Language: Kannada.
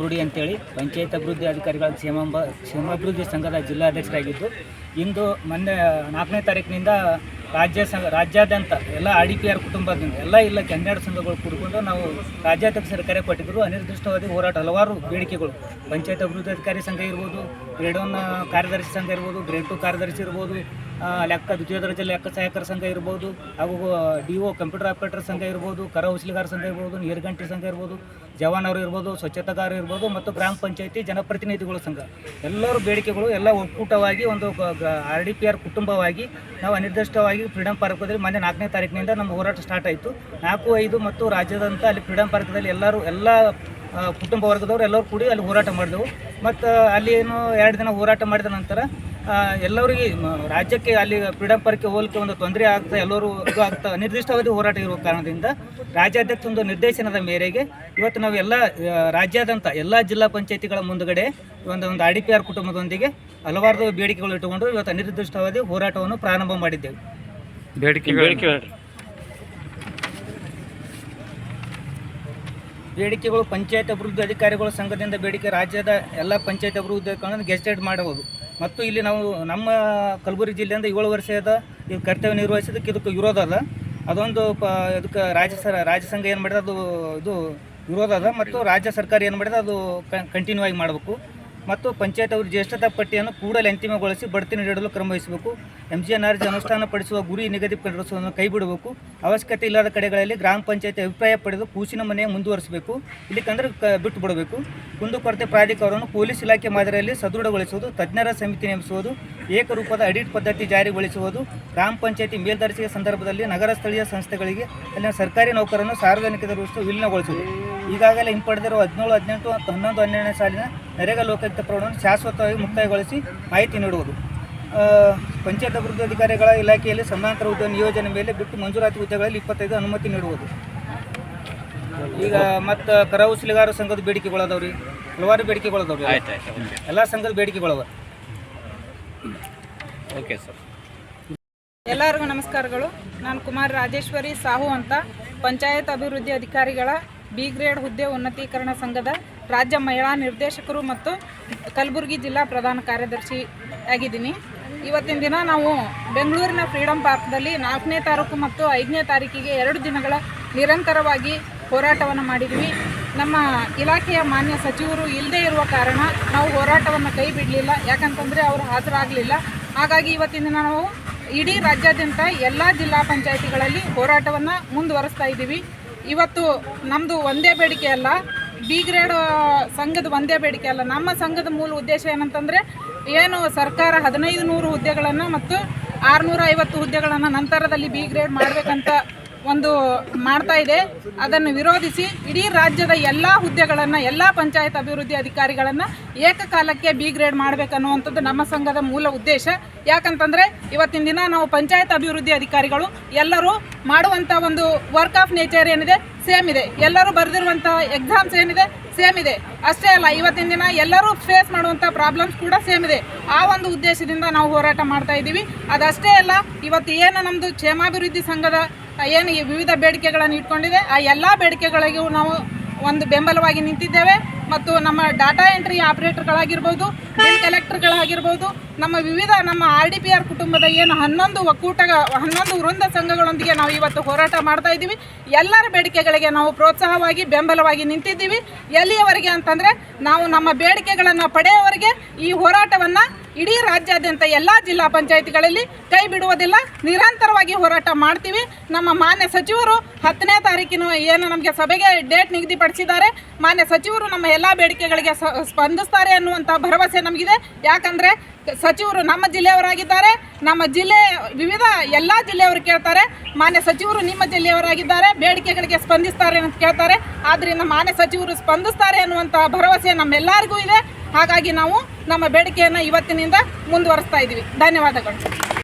ರೂಢಿ ಅಂತೇಳಿ ಪಂಚಾಯತ್ ಅಭಿವೃದ್ಧಿ ಅಧಿಕಾರಿಗಳ ಕ್ಷೇಮಾಭಿವೃದ್ಧಿ ಸಂಘದ ಜಿಲ್ಲಾಧ್ಯಕ್ಷರಾಗಿದ್ದು, ಇಂದು ಮೊನ್ನೆ 4ನೇ ತಾರೀಕಿನಿಂದ ರಾಜ್ಯಾದ್ಯಂತ ಎಲ್ಲ RDPR ಕುಟುಂಬದಿಂದ ಎಲ್ಲ 12 ಸಂಘಗಳು ಕೂಡಿಕೊಂಡು ನಾವು ರಾಜ್ಯಾಧ್ಯಕ್ಷರ ಕರೆ ಕೊಟ್ಟಿದ್ದರು. ಅನಿರ್ದಿಷ್ಟವಾದಿ ಹೋರಾಟ ಹಲವಾರು ಬೇಡಿಕೆಗಳು, ಪಂಚಾಯತ್ ಅಭಿವೃದ್ಧಿ ಅಧಿಕಾರಿ ಸಂಘ ಇರ್ಬೋದು, ಗ್ರೇಡ್ 1 ಕಾರ್ಯದರ್ಶಿ ಸಂಘ ಇರ್ಬೋದು, ಗ್ರೇಡ್ 2 ಕಾರ್ಯದರ್ಶಿ ಇರ್ಬೋದು, ದ್ವಿತೀಯ ದರ್ಜೆ ಲೆಕ್ಕ ಸಹಾಯಕರ ಸಂಘ ಇರ್ಬೋದು, ಹಾಗೂ DO ಕಂಪ್ಯೂಟರ್ ಆಪರೇಟರ್ ಸಂಘ ಇರ್ಬೋದು, ಕರ ಉಸ್ಲಿಗಾರ ಸಂಘ ಇರ್ಬೋದು, ನೀರುಗಂಟಿ ಸಂಘ ಇರ್ಬೋದು, ಜವಾನವರು ಇರ್ಬೋದು, ಸ್ವಚ್ಛತಾಗಾರ ಇರ್ಬೋದು, ಮತ್ತು ಗ್ರಾಮ ಪಂಚಾಯತಿ ಜನಪ್ರತಿನಿಧಿಗಳ ಸಂಘ ಎಲ್ಲರೂ ಬೇಡಿಕೆಗಳು ಎಲ್ಲ ಒಕ್ಕೂಟವಾಗಿ ಒಂದು RDPR ಕುಟುಂಬವಾಗಿ ನಾವು ಅನಿರ್ದಿಷ್ಟವಾಗಿ ಫ್ರೀಡಂ ಪಾರ್ಕ್ದಲ್ಲಿ ಮೊನ್ನೆ 4ನೇ ತಾರೀಕಿನಿಂದ ನಮ್ಮ ಹೋರಾಟ ಸ್ಟಾರ್ಟ್ ಆಯಿತು. 4, 5 ಮತ್ತು ರಾಜ್ಯದಂತ ಅಲ್ಲಿ ಫ್ರೀಡಂ ಪಾರ್ಕ್ದಲ್ಲಿ ಎಲ್ಲ ಕುಟುಂಬ ವರ್ಗದವರು ಎಲ್ಲರೂ ಕೂಡಿ ಅಲ್ಲಿ ಹೋರಾಟ ಮಾಡಿದೆವು. ಮತ್ತು ಅಲ್ಲಿ ಏನು 2 ದಿನ ಹೋರಾಟ ಮಾಡಿದ ನಂತರ ಎಲ್ಲರಿಗೆ ರಾಜ್ಯಕ್ಕೆ ಅಲ್ಲಿ ಫ್ರೀಡಂ ಪಾರ್ಕ್ಗೆ ಹೋಗಲಿಕ್ಕೆ ಒಂದು ತೊಂದರೆ ಆಗ್ತಾ ಎಲ್ಲರೂ ಇದು ಆಗ್ತಾ ನಿರ್ದಿಷ್ಟವಾದ ಹೋರಾಟ ಇರುವ ಕಾರಣದಿಂದ ರಾಜ್ಯಾಧ್ಯಕ್ಷ ಒಂದು ನಿರ್ದೇಶನದ ಮೇರೆಗೆ ಇವತ್ತು ನಾವು ಎಲ್ಲ ರಾಜ್ಯಾದ್ಯಂತ ಎಲ್ಲ ಜಿಲ್ಲಾ ಪಂಚಾಯತಿಗಳ ಮುಂದುಗಡೆ ಒಂದು RDPR ಕುಟುಂಬದೊಂದಿಗೆ ಹಲವಾರು ಬೇಡಿಕೆಗಳು ಇಟ್ಟುಕೊಂಡು ಇವತ್ತು ಅನಿರ್ದಿಷ್ಟವಾದ ಹೋರಾಟವನ್ನು ಪ್ರಾರಂಭ ಮಾಡಿದ್ದೇವೆ. ಬೇಡಿಕೆಗಳು ಪಂಚಾಯತ್ ಅಭಿವೃದ್ಧಿ ಅಧಿಕಾರಿಗಳ ಸಂಘದಿಂದ ಬೇಡಿಕೆ ರಾಜ್ಯದ ಎಲ್ಲ ಪಂಚಾಯತ್ ಅಭಿವೃದ್ಧಿ ಅಧಿಕಾರಿಗಳನ್ನು ಗೆಸ್ಟೆಡ್ ಮಾಡಬಹುದು. ಮತ್ತು ಇಲ್ಲಿ ನಾವು ನಮ್ಮ ಕಲಬುರಗಿ ಜಿಲ್ಲೆಯಿಂದ 7 ವರ್ಷದ ಇದು ಕರ್ತವ್ಯ ನಿರ್ವಹಿಸೋದಕ್ಕೆ ಇದಕ್ಕೆ ವಿರೋಧ ಅದ. ಅದೊಂದು ಇದಕ್ಕೆ ರಾಜ್ಯ ಸಂಘ ಏನು ಮಾಡಿದೆ ಅದು ಇದು ವಿರೋಧ ಅದ. ಮತ್ತು ರಾಜ್ಯ ಸರ್ಕಾರ ಏನು ಮಾಡಿದೆ ಅದು ಕಂಟಿನ್ಯೂ ಆಗಿ ಮಾಡಬೇಕು. ಮತ್ತು ಪಂಚಾಯತ್ ಅವರು ಜ್ಯೇಷ್ಠತಾ ಪಟ್ಟಿಯನ್ನು ಕೂಡಲೇ ಅಂತಿಮಗೊಳಿಸಿ ಬಡ್ತಿ ನೀಡಲು ಕ್ರಮ ವಹಿಸಬೇಕು. MGNRG ಅನುಷ್ಠಾನಪಡಿಸುವ ಗುರಿ ನಿಗದಿಪಡಿಸುವುದನ್ನು ಕೈ ಬಿಡಬೇಕು. ಅವಶ್ಯಕತೆ ಇಲ್ಲದ ಕಡೆಗಳಲ್ಲಿ ಗ್ರಾಮ ಪಂಚಾಯತಿ ಅಭಿಪ್ರಾಯ ಪಡೆದು ಕೂಸಿನ ಮನೆ ಮುಂದುವರಿಸಬೇಕು. ಇಲ್ಲಿಕಂದ್ರೆ ಬಿಟ್ಟು ಬಿಡಬೇಕು. ಕುಂದುಕೊರತೆ ಪ್ರಾಧಿಕಾರವನ್ನು ಪೊಲೀಸ್ ಇಲಾಖೆ ಮಾದರಿಯಲ್ಲಿ ಸದೃಢಗೊಳಿಸುವುದು, ತಜ್ಞರ ಸಮಿತಿ ನೇಮಿಸುವುದು, ಏಕರೂಪದ ಆಡಿಟ್ ಪದ್ಧತಿ ಜಾರಿಗೊಳಿಸುವುದು, ಗ್ರಾಮ ಪಂಚಾಯತಿ ಮೇಲ್ದರ್ಜೆಯ ಸಂದರ್ಭದಲ್ಲಿ ನಗರ ಸ್ಥಳೀಯ ಸಂಸ್ಥೆಗಳಿಗೆ ಅಲ್ಲಿನ ಸರ್ಕಾರಿ ನೌಕರನ್ನು ಸಾರ್ವಜನಿಕ ದೃಷ್ಟಿ ವಿಲೀನಗೊಳಿಸುವುದು. ಈಗಾಗಲೇ ಹಿಂಪಡೆದಿರುವ 17, 18 ಮತ್ತು 11, 12ನೇ ಸಾಲಿನ ನರೇಗಾ ಲೋಕಾಯುಕ್ತ ಪ್ರಕರಣವನ್ನು ಶಾಶ್ವತವಾಗಿ ಮುಕ್ತಾಯಗೊಳಿಸಿ ಮಾಹಿತಿ ನೀಡುವುದು. ಪಂಚಾಯತ್ ಅಭಿವೃದ್ಧಿ ಅಧಿಕಾರಿಗಳ ಇಲಾಖೆಯಲ್ಲಿ ಸಮಾನಾಂತರ ಹುದ್ದೆ ನಿಯೋಜನೆ ಮೇಲೆ ಬಿಟ್ಟು ಮಂಜೂರಾತಿ ಹುದ್ದೆಗಳಲ್ಲಿ 25 ಅನುಮತಿ ನೀಡುವುದು. ಈಗ ಮತ್ತು ಕರ ಉಸ್ಲಿಗಾರ ಸಂಘದ ಬೇಡಿಕೆಗಳದವ್ರಿ, ಹಲವಾರು ಬೇಡಿಕೆಗಳದವ್ರಿ, ಎಲ್ಲ ಸಂಘದ ಬೇಡಿಕೆಗಳವ. Okay sir. ಎಲ್ಲರಿಗೂ ನಮಸ್ಕಾರಗಳು. ನಾನು ಕುಮಾರ್ ರಾಜೇಶ್ವರಿ ಸಾಹು ಅಂತ ಪಂಚಾಯತ್ ಅಭಿವೃದ್ಧಿ ಅಧಿಕಾರಿಗಳ B ಗ್ರೇಡ್ ಹುದ್ದೆ ಉನ್ನತೀಕರಣ ಸಂಘದ ರಾಜ್ಯ ಮಹಿಳಾ ನಿರ್ದೇಶಕರು ಮತ್ತು ಕಲಬುರಗಿ ಜಿಲ್ಲಾ ಪ್ರಧಾನ ಕಾರ್ಯದರ್ಶಿ ಆಗಿದ್ದೀನಿ. ಇವತ್ತಿನ ದಿನ ನಾವು ಬೆಂಗಳೂರಿನ ಫ್ರೀಡಂ ಪಾರ್ಕ್ದಲ್ಲಿ 4ನೇ ತಾರೀಕು ಮತ್ತು 5ನೇ ತಾರೀಕಿಗೆ 2 ದಿನಗಳ ನಿರಂತರವಾಗಿ ಹೋರಾಟವನ್ನು ಮಾಡಿದ್ವಿ. ನಮ್ಮ ಇಲಾಖೆಯ ಮಾನ್ಯ ಸಚಿವರು ಇಲ್ಲದೇ ಇರುವ ಕಾರಣ ನಾವು ಹೋರಾಟವನ್ನು ಕೈ ಬಿಡಲಿಲ್ಲ. ಯಾಕಂತಂದರೆ ಅವರು ಹಾಜರಾಗಲಿಲ್ಲ. ಹಾಗಾಗಿ ಇವತ್ತಿನ ದಿನ ನಾವು ಇಡೀ ರಾಜ್ಯಾದ್ಯಂತ ಎಲ್ಲ ಜಿಲ್ಲಾ ಪಂಚಾಯತಿಗಳಲ್ಲಿ ಹೋರಾಟವನ್ನು ಮುಂದುವರಿಸ್ತಾ ಇದ್ದೀವಿ. ಇವತ್ತು ನಮ್ಮದು ಒಂದೇ ಬೇಡಿಕೆ ಅಲ್ಲ, B ಗ್ರೇಡ್ ಸಂಘದ ಒಂದೇ ಬೇಡಿಕೆ ಅಲ್ಲ. ನಮ್ಮ ಸಂಘದ ಮೂಲ ಉದ್ದೇಶ ಏನಂತಂದರೆ ಏನು ಸರ್ಕಾರ 1500 ಹುದ್ದೆಗಳನ್ನು ಮತ್ತು 650 ಹುದ್ದೆಗಳನ್ನು ನಂತರದಲ್ಲಿ B ಗ್ರೇಡ್ ಮಾಡಬೇಕಂತ ಒಂದು ಮಾಡ್ತಾ ಇದೆ. ಅದನ್ನು ವಿರೋಧಿಸಿ ಇಡೀ ರಾಜ್ಯದ ಎಲ್ಲ ಹುದ್ದೆಗಳನ್ನು ಎಲ್ಲ ಪಂಚಾಯತ್ ಅಭಿವೃದ್ಧಿ ಅಧಿಕಾರಿಗಳನ್ನು ಏಕಕಾಲಕ್ಕೆ B ಗ್ರೇಡ್ ಮಾಡಬೇಕನ್ನುವಂಥದ್ದು ನಮ್ಮ ಸಂಘದ ಮೂಲ ಉದ್ದೇಶ. ಯಾಕಂತಂದರೆ ಇವತ್ತಿನ ದಿನ ನಾವು ಪಂಚಾಯತ್ ಅಭಿವೃದ್ಧಿ ಅಧಿಕಾರಿಗಳು ಎಲ್ಲರೂ ಮಾಡುವಂಥ ಒಂದು ವರ್ಕ್ ಆಫ್ ನೇಚರ್ ಏನಿದೆ ಸೇಮ್ ಇದೆ, ಎಲ್ಲರೂ ಬರೆದಿರುವಂಥ ಎಕ್ಸಾಮ್ಸ್ ಏನಿದೆ ಸೇಮ್ ಇದೆ. ಅಷ್ಟೇ ಅಲ್ಲ, ಇವತ್ತಿನ ದಿನ ಎಲ್ಲರೂ ಫೇಸ್ ಮಾಡುವಂಥ ಪ್ರಾಬ್ಲಮ್ಸ್ ಕೂಡ ಸೇಮ್ ಇದೆ. ಆ ಒಂದು ಉದ್ದೇಶದಿಂದ ನಾವು ಹೋರಾಟ ಮಾಡ್ತಾ ಇದ್ದೀವಿ. ಅದಷ್ಟೇ ಅಲ್ಲ, ಇವತ್ತು ಏನು ನಮ್ಮದು ಕ್ಷೇಮಾಭಿವೃದ್ಧಿ ಸಂಘದ ಏನು ವಿವಿಧ ಬೇಡಿಕೆಗಳನ್ನು ಇಟ್ಕೊಂಡಿದೆ, ಆ ಎಲ್ಲ ಬೇಡಿಕೆಗಳಿಗೂ ನಾವು ಒಂದು ಬೆಂಬಲವಾಗಿ ನಿಂತಿದ್ದೇವೆ. ಮತ್ತು ನಮ್ಮ ಡಾಟಾ ಎಂಟ್ರಿ ಆಪರೇಟರ್ಗಳಾಗಿರ್ಬೋದು, ಬಿಲ್ ಕಲೆಕ್ಟರ್ಗಳಾಗಿರ್ಬೋದು, ನಮ್ಮ ವಿವಿಧ ನಮ್ಮ RDPR ಕುಟುಂಬದ ಏನು 11 ವೃಂದ ಸಂಘಗಳೊಂದಿಗೆ ನಾವು ಇವತ್ತು ಹೋರಾಟ ಮಾಡ್ತಾ ಇದ್ದೀವಿ. ಎಲ್ಲರ ಬೇಡಿಕೆಗಳಿಗೆ ನಾವು ಪ್ರೋತ್ಸಾಹವಾಗಿ ಬೆಂಬಲವಾಗಿ ನಿಂತಿದ್ದೀವಿ. ಎಲ್ಲಿಯವರೆಗೆ ಅಂತಂದರೆ ನಾವು ನಮ್ಮ ಬೇಡಿಕೆಗಳನ್ನು ಪಡೆಯುವವರೆಗೆ ಈ ಹೋರಾಟವನ್ನು ಇಡೀ ರಾಜ್ಯಾದ್ಯಂತ ಎಲ್ಲ ಜಿಲ್ಲಾ ಪಂಚಾಯತಿಗಳಲ್ಲಿ ಕೈ ಬಿಡುವುದಿಲ್ಲ, ನಿರಂತರವಾಗಿ ಹೋರಾಟ ಮಾಡ್ತೀವಿ. ನಮ್ಮ ಮಾನ್ಯ ಸಚಿವರು 10ನೇ ತಾರೀಕಿನ ಏನು ನಮಗೆ ಸಭೆಗೆ ಡೇಟ್ ನಿಗದಿಪಡಿಸಿದ್ದಾರೆ, ಮಾನ್ಯ ಸಚಿವರು ನಮ್ಮ ಎಲ್ಲ ಬೇಡಿಕೆಗಳಿಗೆ ಸ್ಪಂದಿಸ್ತಾರೆ ಅನ್ನುವಂಥ ಭರವಸೆ ನಮಗಿದೆ. ಯಾಕಂದರೆ ಸಚಿವರು ನಮ್ಮ ಜಿಲ್ಲೆಯವರಾಗಿದ್ದಾರೆ, ನಮ್ಮ ಜಿಲ್ಲೆ ವಿವಿಧ ಎಲ್ಲ ಜಿಲ್ಲೆಯವರು ಕೇಳ್ತಾರೆ, ಮಾನ್ಯ ಸಚಿವರು ನಿಮ್ಮ ಜಿಲ್ಲೆಯವರಾಗಿದ್ದಾರೆ, ಬೇಡಿಕೆಗಳಿಗೆ ಸ್ಪಂದಿಸ್ತಾರೆ ಅಂತ ಕೇಳ್ತಾರೆ. ಆದ್ದರಿಂದ ಮಾನ್ಯ ಸಚಿವರು ಸ್ಪಂದಿಸ್ತಾರೆ ಅನ್ನುವಂಥ ಭರವಸೆ ನಮ್ಮೆಲ್ಲರಿಗೂ ಇದೆ. ಹಾಗಾಗಿ ನಾವು ನಮ್ಮ ಬೇಡಿಕೆಯನ್ನು ಇವತ್ತಿನಿಂದ ಮುಂದುವರಿಸ್ತಾ ಇದ್ದೀವಿ. ಧನ್ಯವಾದಗಳು.